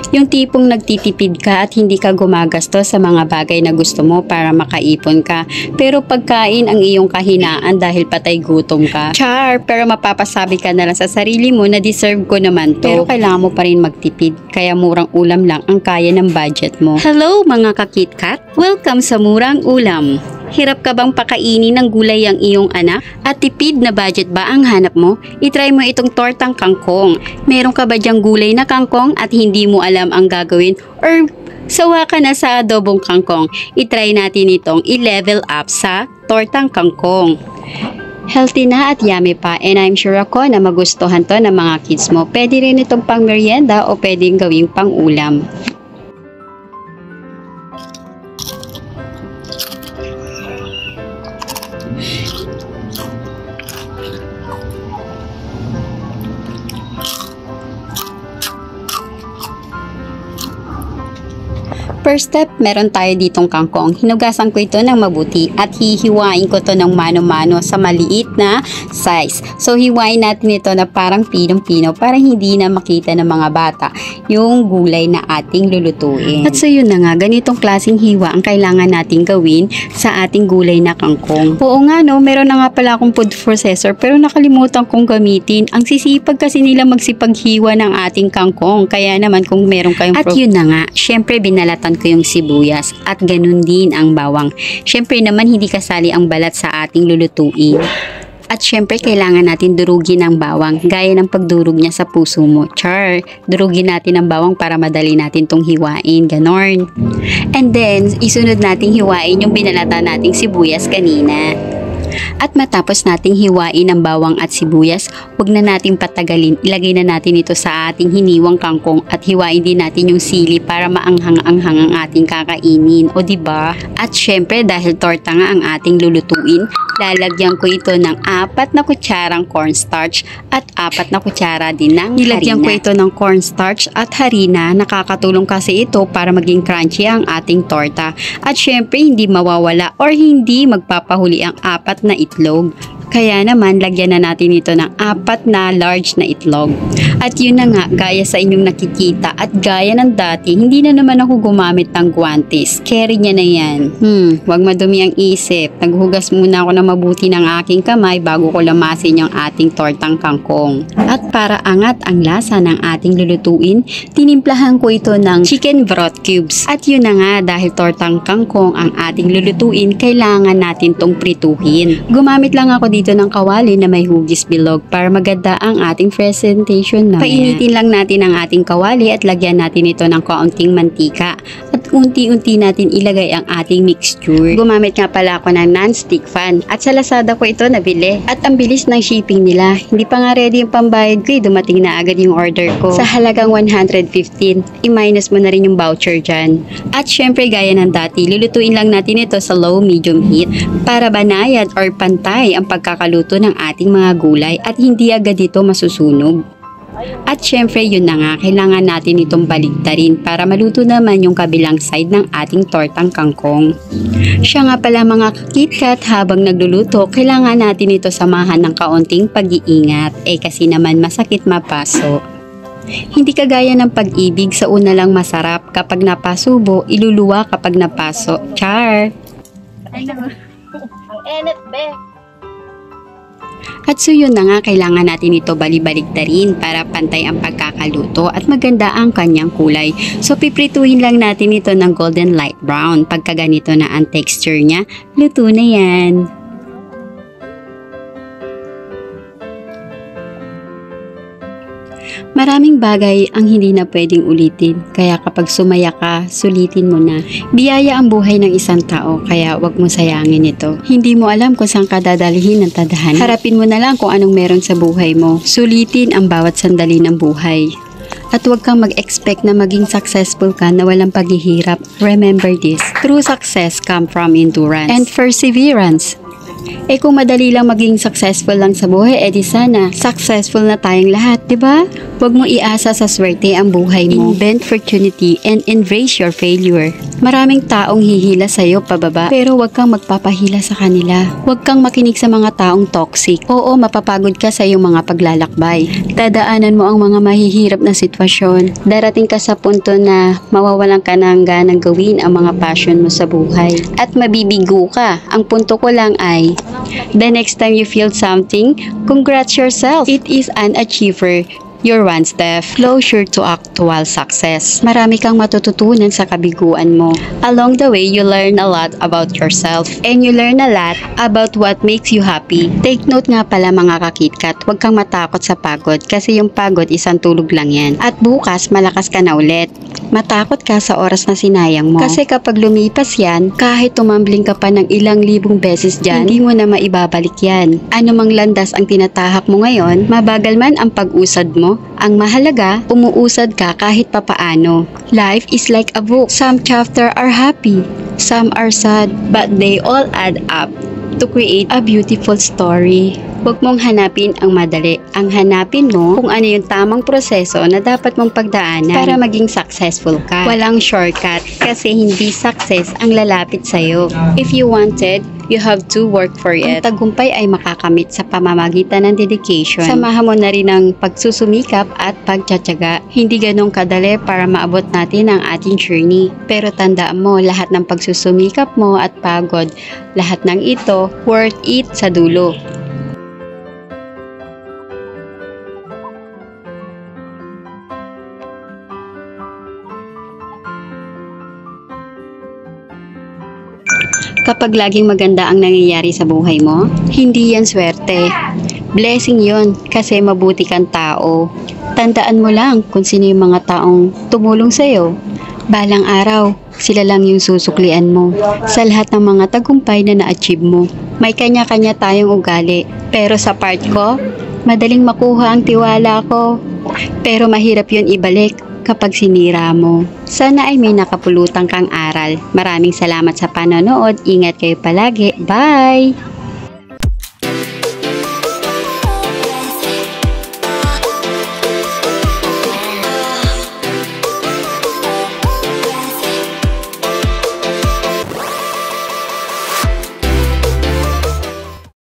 Yung tipong nagtitipid ka at hindi ka gumagastos sa mga bagay na gusto mo para makaipon ka. Pero pagkain ang iyong kahinaan dahil patay gutom ka. Char, pero mapapasabi ka na lang sa sarili mo na deserve ko naman to. Pero kailangan mo pa rin magtipid. Kaya murang ulam lang ang kaya ng budget mo. Hello mga kakitkat! Welcome sa Murang Ulam. Hirap ka bang pakainin ng gulay ang iyong anak? At tipid na budget ba ang hanap mo? I-try mo itong tortang kangkong. Meron ka ba dyang gulay na kangkong at hindi mo alam ang gagawin? Or sawa ka na sa adobong kangkong? I-try natin itong i-level up sa tortang kangkong. Healthy na at yummy pa, and I'm sure ako na magustuhan to ng mga kids mo. Pwede rin itong pang merienda o pwedeng gawing pang ulam. First step, meron tayo ditong kangkong. Hinugasan ko ito ng mabuti at hihiwain ko to ng mano-mano sa maliit na size. So, hiwain natin ito na parang pinong-pino para hindi na makita ng mga bata yung gulay na ating lulutuin. At so yun na nga, ganitong klaseng hiwa ang kailangan nating gawin sa ating gulay na kangkong. Oo nga no, meron na nga pala akong food processor pero nakalimutan kong gamitin. Ang sisipag kasi nila magsipaghiwa ng ating kangkong. Kaya naman kung meron kayong at yun na nga, syempre binalatan ko yung sibuyas at ganun din ang bawang. Syempre naman hindi kasali ang balat sa ating lulutuin. At syempre kailangan natin durugin ang bawang gaya ng pagdurog niya sa puso mo. Char, durugin natin ang bawang para madali natin tong hiwain. Ganon. And then, isunod nating hiwain yung binalatan nating sibuyas kanina. At matapos nating hiwain ang bawang at sibuyas, huwag na nating patagalin. Ilagay na natin ito sa ating hiniwang kangkong at hiwain din natin yung sili para maanghang-anghang ang ating kakainin. O diba? At syempre dahil torta nga ang ating lulutuin, lalagyan ko ito ng 4 na kutsarang cornstarch at 4 na kutsara din ng nilagyan harina. Ko ito ng cornstarch at harina. Nakakatulong kasi ito para maging crunchy ang ating torta. At syempre hindi mawawala or hindi magpapahuli ang 4 na itlog. Kaya naman, lagyan na natin ito ng 4 na large na itlog. At yun na nga, gaya sa inyong nakikita at gaya ng dati, hindi na naman ako gumamit ng guwantes. Carry niya na yan. Wag madumi ang isip. Naghugas muna ako na mabuti ng aking kamay bago ko lamasin yung ating tortang kangkong. At para angat ang lasa ng ating lulutuin, tinimplahan ko ito ng chicken broth cubes. At yun na nga, dahil tortang kangkong ang ating lulutuin, kailangan natin tong prituhin. Gumamit lang ako dito ng kawali na may hugis bilog para maganda ang ating presentation na. Painitin lang natin ang ating kawali at lagyan natin ito ng kaunting mantika at unti-unti natin ilagay ang ating mixture. Gumamit nga pala ako ng non-stick fan at sa Lazada ko ito nabili at ang bilis ng shipping nila. Hindi pa nga ready yung pambayad ko, dumating na agad yung order ko. Sa halagang 115, i-minus mo na rin yung voucher dyan. At syempre gaya ng dati, lulutuin lang natin ito sa low-medium heat para banayad or pantay ang pagkakaluto ng ating mga gulay at hindi agad ito masusunog. At syempre yun na nga, kailangan natin itong baligtarin para maluto naman yung kabilang side ng ating tortang kangkong. Siya nga pala mga kakitkat, habang nagluluto, kailangan natin ito samahan ng kaunting pag-iingat kasi naman masakit mapaso. Hindi kagaya ng pag-ibig, sa una lang masarap, kapag napasubo, iluluwa kapag napaso. Char! Ang enit be! At so yun na nga, kailangan natin ito bali-baligtarin para pantay ang pagkakaluto at maganda ang kanyang kulay. So piprituhin lang natin ito ng golden light brown. Pagka ganito na ang texture niya, luto na yan. Maraming bagay ang hindi na pwedeng ulitin, kaya kapag sumaya ka, sulitin mo na. Biyaya ang buhay ng isang tao, kaya wag mo sayangin ito. Hindi mo alam kung saan ka dadalhin ng tadhana. Harapin mo na lang kung anong meron sa buhay mo. Sulitin ang bawat sandali ng buhay. At huwag kang mag-expect na maging successful ka na walang paghihirap. Remember this, true success comes from endurance and perseverance. Kung madali lang maging successful lang sa buhay, di sana successful na tayong lahat, diba? Huwag mo iasa sa swerte ang buhay mo. Invent opportunity and embrace your failure. Maraming taong hihila sa'yo pababa, pero huwag kang magpapahila sa kanila. Huwag kang makinig sa mga taong toxic. Oo, mapapagod ka sa iyong mga paglalakbay. Dadaanan mo ang mga mahihirap na sitwasyon. Darating ka sa punto na mawawalan ka ng ganang gawin ang mga passion mo sa buhay. At mabibigo ka. Ang punto ko lang ay, the next time you feel something, congrats yourself. It is an achiever. You're one step closer to actual success. Marami kang matututunan sa kabiguan mo. Along the way, you learn a lot about yourself and you learn a lot about what makes you happy. Take note nga pala mga kakitkat, huwag kang matakot sa pagod kasi yung pagod isang tulog lang yan. At bukas, malakas ka na ulit. Matakot ka sa oras na sinayang mo. Kasi kapag lumipas yan, kahit tumambling ka pa ng ilang libong beses dyan, hindi mo na maibabalik yan. Ano mang landas ang tinatahak mo ngayon, mabagal man ang pag-usad mo, ang mahalaga, umuusad ka kahit papaano. Life is like a book. Some chapters are happy, some are sad, but they all add up to create a beautiful story. Huwag mong hanapin ang madali. Ang hanapin mo kung ano yung tamang proseso na dapat mong pagdaanan para maging successful ka. Walang shortcut kasi hindi success ang lalapit sa'yo. If you wanted, you have to work for it. Ang tagumpay ay makakamit sa pamamagitan ng dedication. Samahan mo na rin ang pagsusumikap at pagtsatsaga. Hindi ganong kadali para maabot natin ang ating journey. Pero tandaan mo, lahat ng pagsusumikap mo at pagod, lahat ng ito worth it sa dulo. Kapag laging maganda ang nangyayari sa buhay mo, hindi yan swerte. Blessing yon kasi mabuti kang tao. Tandaan mo lang kung sino yung mga taong tumulong sa'yo. Balang araw, sila lang yung susuklian mo sa lahat ng mga tagumpay na na-achieve mo. May kanya-kanya tayong ugali, pero sa part ko, madaling makuha ang tiwala ko. Pero mahirap yun ibalik kapag sinira mo. Sana ay may nakapulutang kang aral. Maraming salamat sa panonood. Ingat kayo palagi. Bye!